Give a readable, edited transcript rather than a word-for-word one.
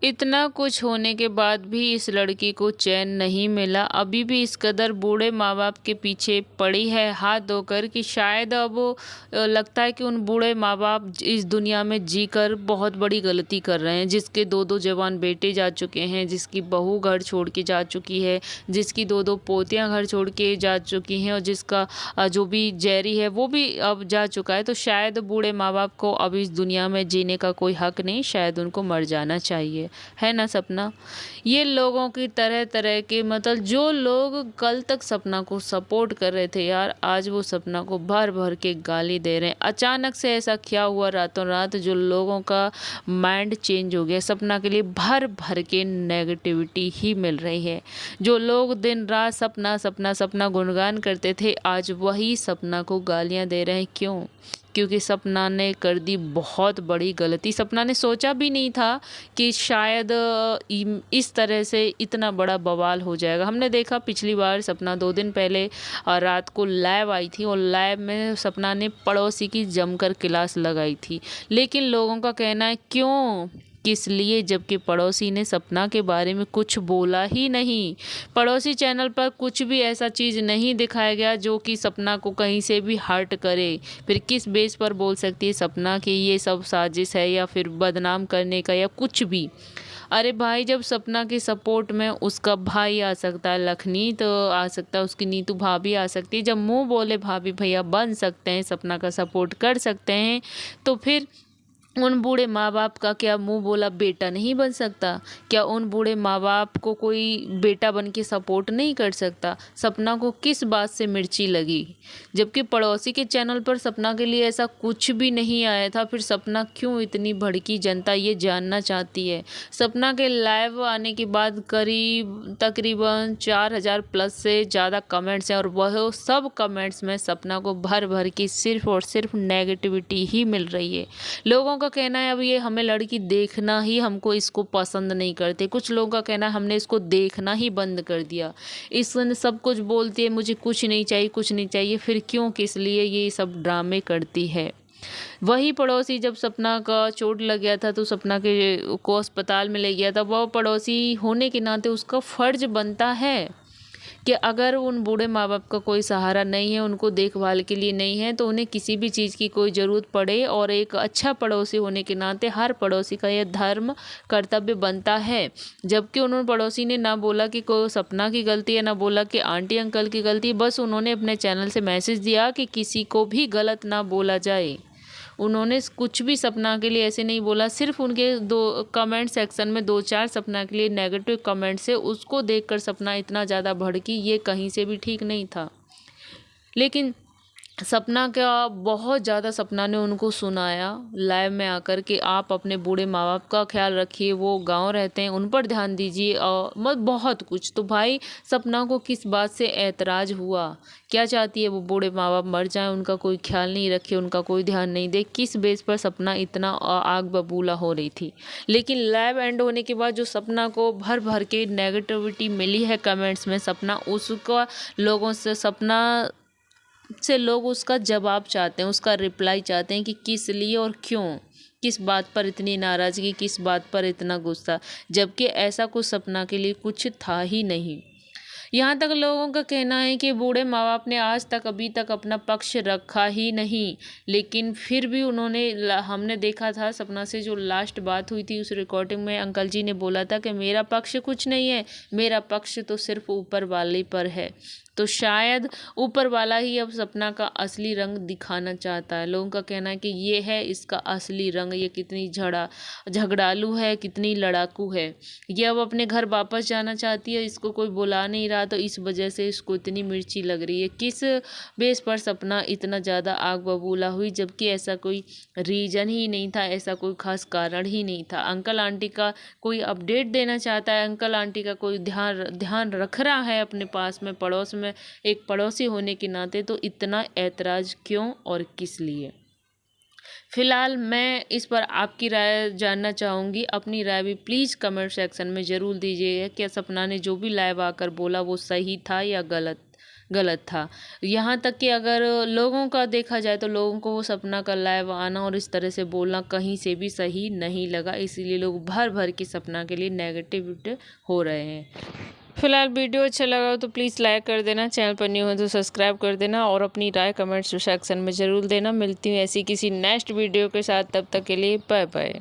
इतना कुछ होने के बाद भी इस लड़की को चैन नहीं मिला। अभी भी इस कदर बूढ़े माँ बाप के पीछे पड़ी है हाथ धोकर कि शायद अब लगता है कि उन बूढ़े माँ बाप इस दुनिया में जीकर बहुत बड़ी गलती कर रहे हैं। जिसके दो दो जवान बेटे जा चुके हैं, जिसकी बहू घर छोड़ के जा चुकी है, जिसकी दो दो पोतियां घर छोड़ के जा चुकी हैं और जिसका जो भी जैरी है वो भी अब जा चुका है। तो शायद बूढ़े माँ बाप को अब इस दुनिया में जीने का कोई हक नहीं, शायद उनको मर जाना चाहिए। है ना सपना? ये लोगों की तरह तरह के मतलब जो लोग कल तक सपना को सपोर्ट कर रहे थे यार, आज वो सपना को भर भर के गाली दे रहे हैं। अचानक से ऐसा क्या हुआ रातों रात जो लोगों का माइंड चेंज हो गया? सपना के लिए भर भर के नेगेटिविटी ही मिल रही है। जो लोग दिन रात सपना सपना सपना गुणगान करते थे, आज वही सपना को गालियां दे रहे हैं। क्यों? क्योंकि सपना ने कर दी बहुत बड़ी गलती। सपना ने सोचा भी नहीं था कि शायद इस तरह से इतना बड़ा बवाल हो जाएगा। हमने देखा पिछली बार सपना 2 दिन पहले रात को लाइव आई थी और लाइव में सपना ने पड़ोसी की जमकर क्लास लगाई थी। लेकिन लोगों का कहना है क्यों, किस लिए, जबकि पड़ोसी ने सपना के बारे में कुछ बोला ही नहीं। पड़ोसी चैनल पर कुछ भी ऐसा चीज़ नहीं दिखाया गया जो कि सपना को कहीं से भी हर्ट करे। फिर किस बेस पर बोल सकती है सपना कि ये सब साजिश है या फिर बदनाम करने का या कुछ भी? अरे भाई, जब सपना के सपोर्ट में उसका भाई आ सकता है, लखनी तो आ सकता है, उसकी नीतू भाभी आ सकती है। जब मुंह बोले भाभी भैया बन सकते हैं, सपना का सपोर्ट कर सकते हैं, तो फिर उन बूढ़े माँ बाप का क्या मुंह बोला बेटा नहीं बन सकता? क्या उन बूढ़े माँ बाप को कोई बेटा बन के सपोर्ट नहीं कर सकता? सपना को किस बात से मिर्ची लगी? जबकि पड़ोसी के चैनल पर सपना के लिए ऐसा कुछ भी नहीं आया था। फिर सपना क्यों इतनी भड़की, जनता ये जानना चाहती है। सपना के लाइव आने के बाद तकरीबन 4000 प्लस से ज़्यादा कमेंट्स हैं और वह सब कमेंट्स में सपना को भर भर की सिर्फ और सिर्फ नेगेटिविटी ही मिल रही है। लोगों का कहना है अब ये हमें लड़की देखना ही, हमको इसको पसंद नहीं करते। कुछ लोगों का कहना है हमने इसको देखना ही बंद कर दिया। इसने सब कुछ बोलती है, मुझे कुछ नहीं चाहिए, कुछ नहीं चाहिए। फिर क्यों, किस लिए ये सब ड्रामे करती है? वही पड़ोसी जब सपना का चोट लग गया था तो सपना के को अस्पताल में ले गया था, वह पड़ोसी होने के नाते उसका फर्ज बनता है कि अगर उन बूढ़े माँ बाप का कोई सहारा नहीं है, उनको देखभाल के लिए नहीं है, तो उन्हें किसी भी चीज़ की कोई ज़रूरत पड़े, और एक अच्छा पड़ोसी होने के नाते हर पड़ोसी का यह धर्म कर्तव्य बनता है। जबकि उन्होंने पड़ोसी ने ना बोला कि कोई सपना की गलती है, ना बोला कि आंटी अंकल की गलती है। बस उन्होंने अपने चैनल से मैसेज दिया कि किसी को भी गलत ना बोला जाए। उन्होंने कुछ भी सपना के लिए ऐसे नहीं बोला। सिर्फ उनके दो कमेंट सेक्शन में 2-4 सपना के लिए नेगेटिव कमेंट्स है, उसको देखकर सपना इतना ज़्यादा भड़की, ये कहीं से भी ठीक नहीं था। लेकिन सपना का बहुत ज़्यादा सपना ने उनको सुनाया लाइव में आकर कि आप अपने बूढ़े माँ बाप का ख्याल रखिए, वो गांव रहते हैं, उन पर ध्यान दीजिए, और मत बहुत कुछ। तो भाई सपना को किस बात से ऐतराज़ हुआ? क्या चाहती है वो? बूढ़े माँ बाप मर जाएं, उनका कोई ख्याल नहीं रखे, उनका कोई ध्यान नहीं दे? किस बेस पर सपना इतना आग बबूला हो रही थी? लेकिन लाइव एंड होने के बाद जो सपना को भर भर के नेगेटिविटी मिली है कमेंट्स में, सपना उसका लोगों से लोग उसका जवाब चाहते हैं, उसका रिप्लाई चाहते हैं कि किस लिए और क्यों, किस बात पर इतनी नाराज़गी, किस बात पर इतना गुस्सा, जबकि ऐसा कुछ सपना के लिए कुछ था ही नहीं। यहाँ तक लोगों का कहना है कि बूढ़े माँ बाप ने आज तक अभी तक अपना पक्ष रखा ही नहीं। लेकिन फिर भी हमने देखा था सपना से जो लास्ट बात हुई थी, उस रिकॉर्डिंग में अंकल जी ने बोला था कि मेरा पक्ष कुछ नहीं है, मेरा पक्ष तो सिर्फ ऊपर वाले पर है। तो शायद ऊपर वाला ही अब सपना का असली रंग दिखाना चाहता है। लोगों का कहना है कि ये है इसका असली रंग, ये कितनी झगड़ालू है, कितनी लड़ाकू है। ये अब अपने घर वापस जाना चाहती है, इसको कोई बुला नहीं रहा, तो इस वजह से इसको इतनी मिर्ची लग रही है। किस बेस पर सपना इतना ज़्यादा आग बबूला हुई, जबकि ऐसा कोई रीज़न ही नहीं था, ऐसा कोई खास कारण ही नहीं था। अंकल आंटी का कोई अपडेट देना चाहता है, अंकल आंटी का कोई ध्यान रख रहा है अपने पास में, पड़ोस में एक पड़ोसी होने के नाते, तो इतना ऐतराज क्यों और किस लिए? फिलहाल मैं इस पर आपकी राय जानना चाहूँगी। अपनी राय भी प्लीज़ कमेंट सेक्शन में ज़रूर दीजिएगा। क्या सपना ने जो भी लाइव आकर बोला वो सही था या गलत? गलत था। यहाँ तक कि अगर लोगों का देखा जाए तो लोगों को वो सपना का लाइव आना और इस तरह से बोलना कहीं से भी सही नहीं लगा, इसीलिए लोग भर भर के सपना के लिए नेगेटिव हो रहे हैं। फिलहाल वीडियो अच्छा लगा हो तो प्लीज़ लाइक कर देना, चैनल पर न्यू हो तो सब्सक्राइब कर देना और अपनी राय कमेंट्स सेक्शन में ज़रूर देना। मिलती हूँ ऐसी किसी नेक्स्ट वीडियो के साथ, तब तक के लिए बाय बाय।